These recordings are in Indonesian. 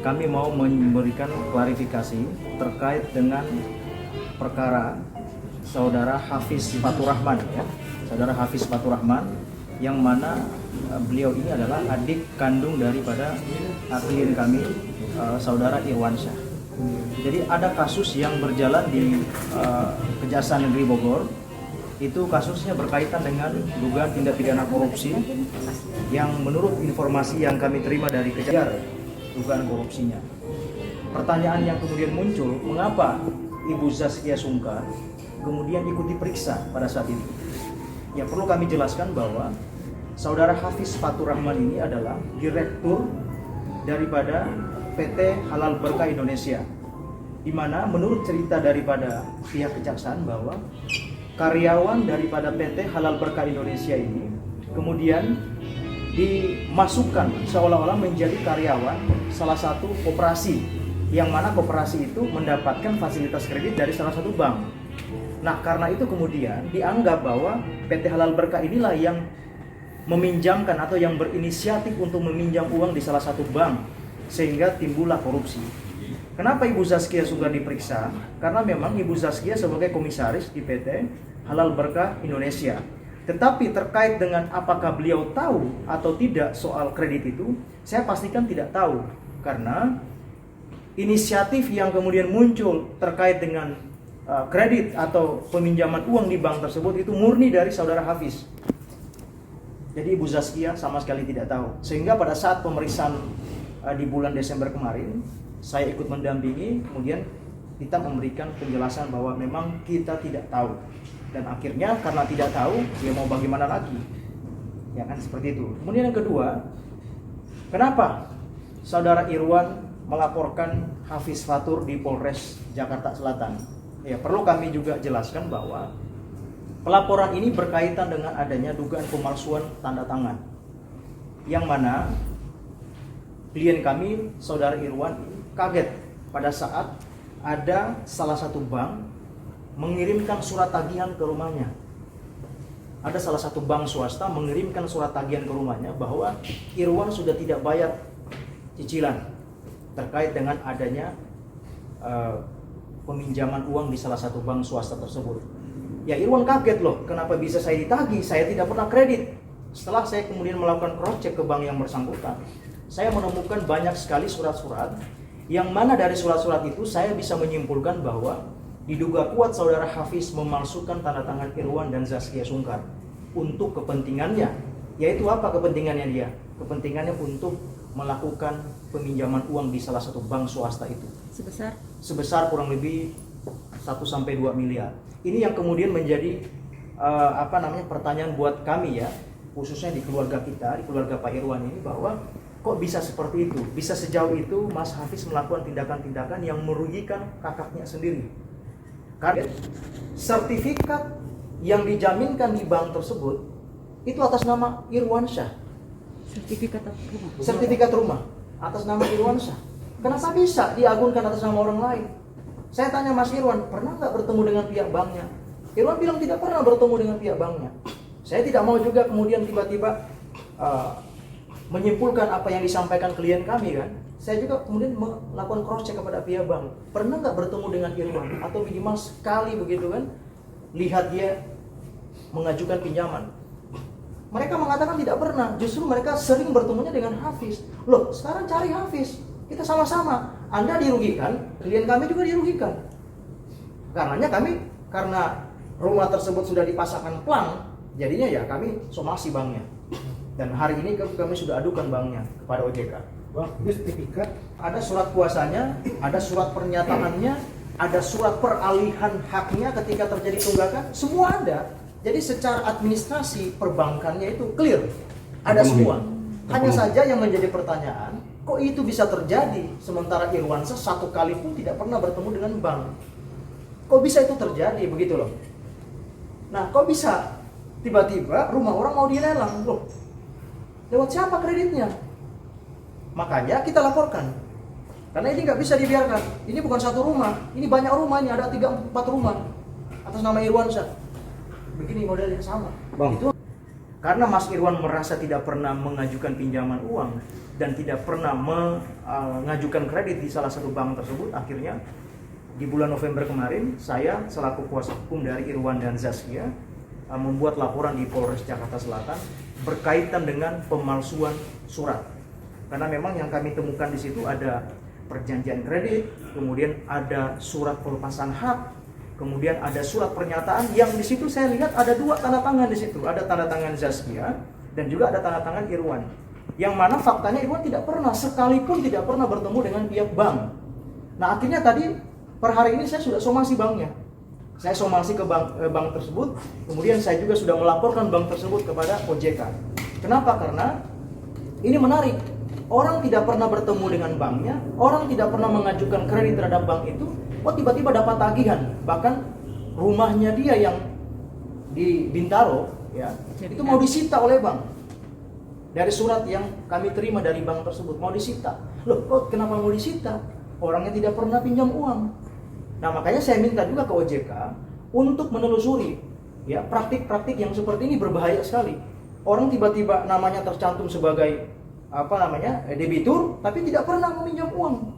kami mau memberikan klarifikasi terkait dengan perkara saudara Hafiz Fatur Rahman, ya. Saudara Hafiz Fatur Rahman, yang mana beliau ini adalah adik kandung daripada klien kami, saudara Irwansyah. Jadi ada kasus yang berjalan di Kejaksaan Negeri Bogor. Itu kasusnya berkaitan dengan dugaan tindak pidana korupsi yang menurut informasi yang kami terima dari Kejaksaan dugaan korupsinya. Pertanyaan yang kemudian muncul, mengapa Ibu Zaskia Sungkar kemudian ikut diperiksa pada saat itu? Ya, perlu kami jelaskan bahwa saudara Hafiz Fatur Rahman ini adalah direktur daripada PT Halal Berkah Indonesia, di mana menurut cerita daripada pihak kejaksaan bahwa karyawan daripada PT Halal Berkah Indonesia ini kemudian dimasukkan seolah-olah menjadi karyawan salah satu koperasi, yang mana koperasi itu mendapatkan fasilitas kredit dari salah satu bank. Nah, karena itu kemudian dianggap bahwa PT Halal Berkah inilah yang meminjamkan atau yang berinisiatif untuk meminjam uang di salah satu bank, sehingga timbullah korupsi. Kenapa Ibu Zaskia Sungkar diperiksa? Karena memang Ibu Zaskia sebagai komisaris di PT Halal Berkah Indonesia. Tetapi terkait dengan apakah beliau tahu atau tidak soal kredit itu, saya pastikan tidak tahu. Karena inisiatif yang kemudian muncul terkait dengan kredit atau peminjaman uang di bank tersebut itu murni dari saudara Hafiz. Jadi Ibu Zaskia sama sekali tidak tahu. Sehingga pada saat pemeriksaan di bulan Desember kemarin, saya ikut mendampingi, kemudian kita memberikan penjelasan bahwa memang kita tidak tahu. Dan akhirnya karena tidak tahu, ya mau bagaimana lagi? Ya kan, seperti itu. Kemudian yang kedua, kenapa saudara Irwan melaporkan Hafiz Fatur di Polres Jakarta Selatan? Ya, perlu kami juga jelaskan bahwa pelaporan ini berkaitan dengan adanya dugaan pemalsuan tanda tangan, yang mana klien kami, saudara Irwan, kaget pada saat ada salah satu bank mengirimkan surat tagihan ke rumahnya. Ada salah satu bank swasta mengirimkan surat tagihan ke rumahnya bahwa Irwan sudah tidak bayar cicilan terkait dengan adanya peminjaman uang di salah satu bank swasta tersebut. Ya, Irwan kaget loh, kenapa bisa saya ditagih? Saya tidak pernah kredit. Setelah saya kemudian melakukan cross check ke bank yang bersangkutan, saya menemukan banyak sekali surat-surat, yang mana dari surat-surat itu saya bisa menyimpulkan bahwa diduga kuat saudara Hafiz memalsukan tanda tangan Irwan dan Zaskia Sungkar untuk kepentingannya. Yaitu apa kepentingannya dia? Kepentingannya untuk melakukan peminjaman uang di salah satu bank swasta itu. Sebesar kurang lebih 1-2 miliar. Ini yang kemudian menjadi pertanyaan buat kami, ya, khususnya di keluarga kita, di keluarga Pak Irwan ini, bahwa kok bisa seperti itu? Bisa sejauh itu Mas Hafiz melakukan tindakan-tindakan yang merugikan kakaknya sendiri. Karena sertifikat yang dijaminkan di bank tersebut itu atas nama Irwansyah. Sertifikat rumah atas nama Irwansyah. Kenapa bisa diagunkan atas nama orang lain? Saya tanya Mas Irwan, pernah nggak bertemu dengan pihak banknya? Irwan bilang tidak pernah bertemu dengan pihak banknya. Saya tidak mau juga kemudian tiba-tiba menyimpulkan apa yang disampaikan klien kami, kan. Saya juga kemudian melakukan cross check kepada pihak bank. Pernah nggak bertemu dengan Irwan? Atau minimal sekali begitu, kan, lihat dia mengajukan pinjaman. Mereka mengatakan tidak pernah. Justru mereka sering bertemunya dengan Hafiz. Loh, sekarang cari Hafiz. Kita sama-sama. Anda dirugikan, klien kami juga dirugikan. Karena rumah tersebut sudah dipasangkan plang, jadinya ya kami somasi banknya. Dan hari ini kami sudah adukan banknya kepada OJK. Bang, ini sertifikat. Ada surat kuasanya, ada surat pernyataannya, ada surat peralihan haknya ketika terjadi tunggakan, semua ada. Jadi secara administrasi perbankannya itu clear, ada semua. Hanya saja yang menjadi pertanyaan, kok itu bisa terjadi sementara Irwansyah satu kali pun tidak pernah bertemu dengan bank? Kok bisa itu terjadi, begitu loh. Nah, kok bisa tiba-tiba rumah orang mau dilelang? Loh, lewat siapa kreditnya? Makanya kita laporkan. Karena ini nggak bisa dibiarkan. Ini bukan satu rumah, ini banyak rumahnya, ada 3-4 rumah atas nama Irwansyah. Begini modelnya sama. Bang, Itu karena Mas Irwan merasa tidak pernah mengajukan pinjaman uang dan tidak pernah mengajukan kredit di salah satu bank tersebut, akhirnya di bulan November kemarin saya selaku kuasa hukum dari Irwan dan Zaskia membuat laporan di Polres Jakarta Selatan berkaitan dengan pemalsuan surat. Karena memang yang kami temukan di situ ada perjanjian kredit, kemudian ada surat pelepasan hak, kemudian ada surat pernyataan yang di situ saya lihat ada 2 tanda tangan di situ, ada tanda tangan Zaskia dan juga ada tanda tangan Irwan. Yang mana faktanya Irwan tidak pernah, sekalipun tidak pernah bertemu dengan pihak bank. Nah akhirnya tadi per hari ini saya sudah somasi banknya. Saya somasi ke bank tersebut, kemudian saya juga sudah melaporkan bank tersebut kepada OJK. Kenapa? Karena ini menarik. Orang tidak pernah bertemu dengan banknya, orang tidak pernah mengajukan kredit terhadap bank itu, tiba-tiba dapat tagihan. Bahkan rumahnya dia yang di Bintaro, ya, itu mau disita oleh bank. Dari surat yang kami terima dari bank tersebut, mau disita. Loh, kok kenapa mau disita? Orangnya tidak pernah pinjam uang. Nah, makanya saya minta juga ke OJK untuk menelusuri, ya, praktik-praktik yang seperti ini berbahaya sekali. Orang tiba-tiba namanya tercantum sebagai debitur, tapi tidak pernah meminjam uang.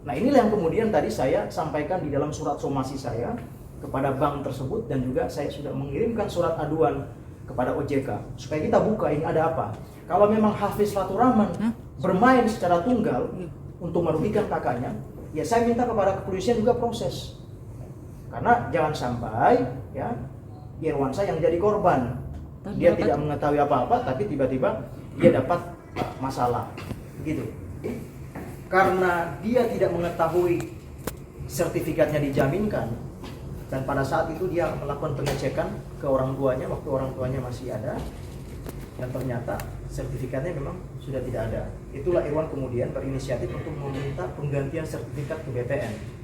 Nah inilah yang kemudian tadi saya sampaikan di dalam surat somasi saya kepada bank tersebut, dan juga saya sudah mengirimkan surat aduan kepada OJK supaya kita buka ini ada apa. Kalau memang Hafiz Fatur Rahman bermain secara tunggal untuk merugikan kakaknya, ya saya minta kepada kepolisian juga proses. Karena jangan sampai ya Irwan saya yang jadi korban. Dia tidak mengetahui apa-apa tapi tiba-tiba dia dapat masalah gitu. Karena dia tidak mengetahui sertifikatnya dijaminkan, dan pada saat itu dia melakukan pengecekan ke orang tuanya waktu orang tuanya masih ada, dan ternyata sertifikatnya memang sudah tidak ada. Itulah Irwan kemudian berinisiatif untuk meminta penggantian sertifikat ke BPN.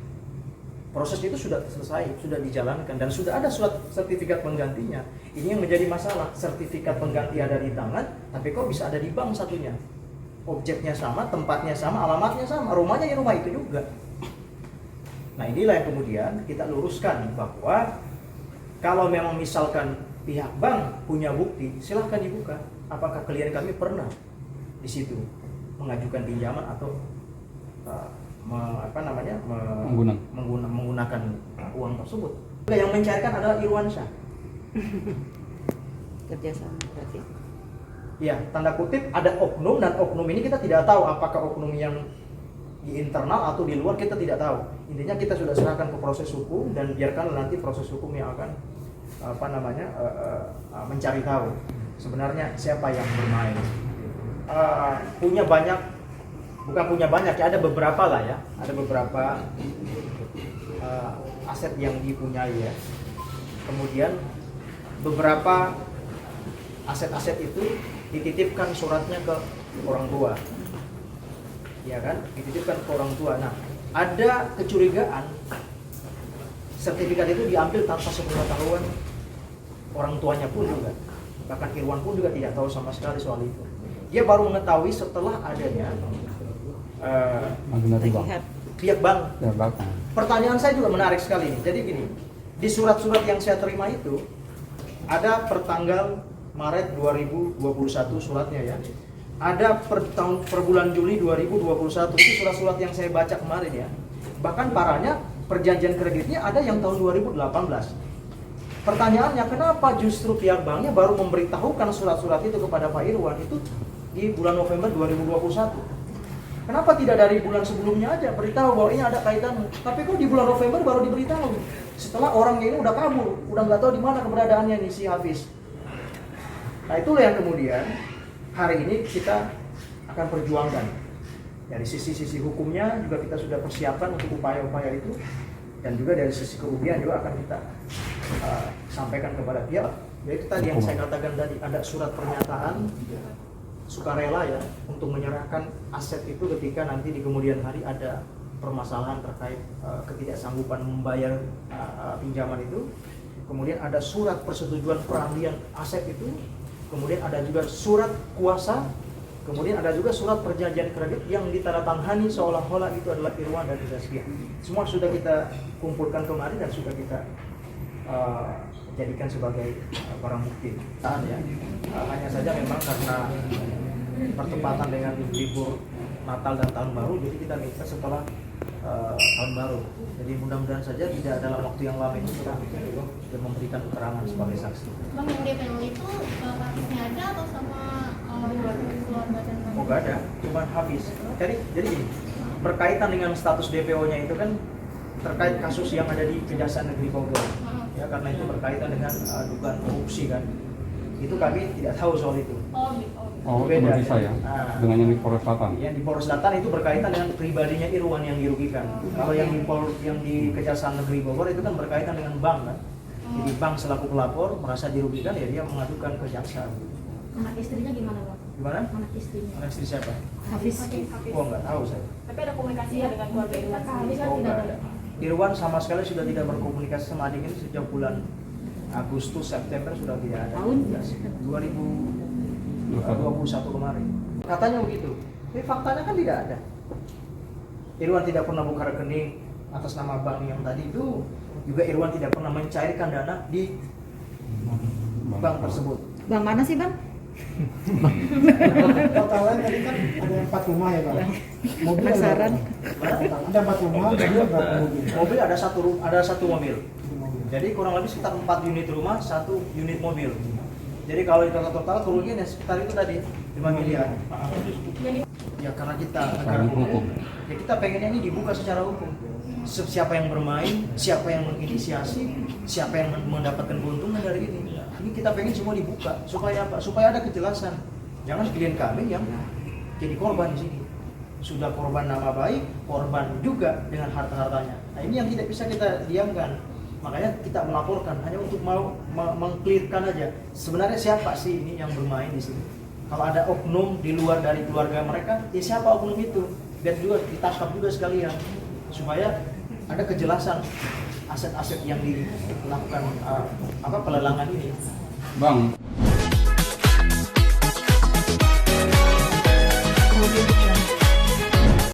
Proses itu sudah selesai, sudah dijalankan, dan sudah ada surat sertifikat penggantinya. Ini yang menjadi masalah, sertifikat pengganti ada di tangan, tapi kok bisa ada di bank satunya? Objeknya sama, tempatnya sama, alamatnya sama, rumahnya ya rumah itu juga. Nah inilah yang kemudian kita luruskan bahwa kalau memang misalkan pihak bank punya bukti, silahkan dibuka. Apakah klien kami pernah di situ mengajukan pinjaman atau menggunakan uang tersebut. Yang mencairkan adalah Irwansyah. Kerjasama berarti. Ya, tanda kutip ada oknum, dan oknum ini kita tidak tahu apakah oknum yang di internal atau di luar, kita tidak tahu. Intinya kita sudah serahkan ke proses hukum, dan biarkan nanti proses hukum yang akan mencari tahu sebenarnya siapa yang bermain. Bukan punya banyak ya, ada beberapa lah ya, ada beberapa aset yang dipunyai ya. Kemudian beberapa aset-aset itu dititipkan suratnya ke orang tua, ya kan, dititipkan ke orang tua. Nah ada kecurigaan sertifikat itu diambil tanpa sepengetahuan orang tuanya pun juga, bahkan Irwan pun juga tidak tahu sama sekali soal itu. Dia baru mengetahui setelah adanya pihak bank. Pertanyaan saya juga menarik sekali nih. Jadi gini, di surat-surat yang saya terima itu ada pertanggal Maret 2021 suratnya ya. Ada per bulan Juli 2021, itu surat-surat yang saya baca kemarin ya. Bahkan parahnya perjanjian kreditnya ada yang tahun 2018. Pertanyaannya, kenapa justru pihak banknya baru memberitahukan surat-surat itu kepada Pak Irwan itu di bulan November 2021? Kenapa tidak dari bulan sebelumnya aja beritahu bahwa ini ada kaitannya? Tapi kok di bulan November baru diberitahu? Setelah orangnya ini udah kabur, udah nggak tahu di mana keberadaannya nih si Hafiz. Nah itulah yang kemudian hari ini kita akan perjuangkan. Dari sisi hukumnya juga kita sudah persiapkan untuk upaya-upaya itu, dan juga dari sisi kerugian juga akan kita sampaikan kepada pihak. Yaitu tadi yang saya katakan tadi, ada surat pernyataan sukarela ya untuk menyerahkan aset itu ketika nanti di kemudian hari ada permasalahan terkait ketidaksanggupan membayar pinjaman itu. Kemudian ada surat persetujuan peralihan aset itu. Kemudian ada juga surat kuasa. Kemudian ada juga surat perjanjian kredit yang ditandatangani seolah-olah itu adalah Irwan dan Zaskia. Semua sudah kita kumpulkan kemarin dan sudah kita dijadikan sebagai barang bukti. Ya. Hanya saja memang karena pertepatan dengan libur Natal dan Tahun Baru, jadi kita minta setelah Tahun Baru. Jadi mudah-mudahan saja tidak dalam waktu yang lama itu kita sudah memberikan keterangan sebagai saksi. Bang, yang DPO itu kasusnya ada atau sama luar badan? Oh, nggak ada, cuma habis. Jadi ini berkaitan dengan status DPO-nya itu kan terkait kasus yang ada di Kejaksaan Negeri Bogor. Ya, karena itu berkaitan dengan dugaan korupsi kan. Itu kami tidak tahu soal itu. Oh, beda bisa ya? Dengan yang di Polres Selatan? Yang di Polres Selatan itu berkaitan dengan pribadinya Irwan yang dirugikan. Kalau yang di Kejaksaan Negeri Bogor itu kan berkaitan dengan bank kan. Jadi bank selaku pelapor merasa dirugikan, ya dia mengadukan ke jaksa. Anak istrinya gimana, Bang? Gimana? Anak istrinya. Anak istri siapa? Hafiz. Oh, nggak tahu saya. Tapi ada komunikasi ya dengan keluarga Irwan? Oh, nggak ada. Irwan sama sekali sudah tidak berkomunikasi sama adik ini sejak bulan Agustus, September sudah tidak ada. Tahun? 2021 kemarin. Katanya begitu. Tapi faktanya kan tidak ada. Irwan tidak pernah buka rekening atas nama bank yang tadi itu. Juga Irwan tidak pernah mencairkan dana di bank tersebut. Bang, mana sih, Bang? Totalnya tadi kan ada 4 rumah ya Bang. Mobil Penasaran. ada 4 rumah, mobil berapa mobil? Mobil ada satu mobil. Jadi kurang lebih sekitar 4 unit rumah, 1 unit mobil. Jadi kalau total kerugian ya sekitar itu tadi 5 miliar. Ya karena kita negara hukum, ya kita pengennya ini dibuka secara hukum. Siapa yang bermain, siapa yang menginisiasi, siapa yang mendapatkan keuntungan dari ini. Ini kita pengen semua dibuka supaya apa? Supaya ada kejelasan. Jangan klien kami yang jadi korban di sini. Sudah korban nama baik, korban juga dengan harta-hartanya. Nah ini yang tidak bisa kita diamkan. Makanya kita melaporkan hanya untuk mau mengklirkan aja. Sebenarnya siapa sih ini yang bermain di sini? Kalau ada oknum di luar dari keluarga mereka, ya siapa oknum itu? Biar juga ditangkap juga sekalian supaya ada kejelasan aset-aset yang dilakukan pelelangan ini. Bang,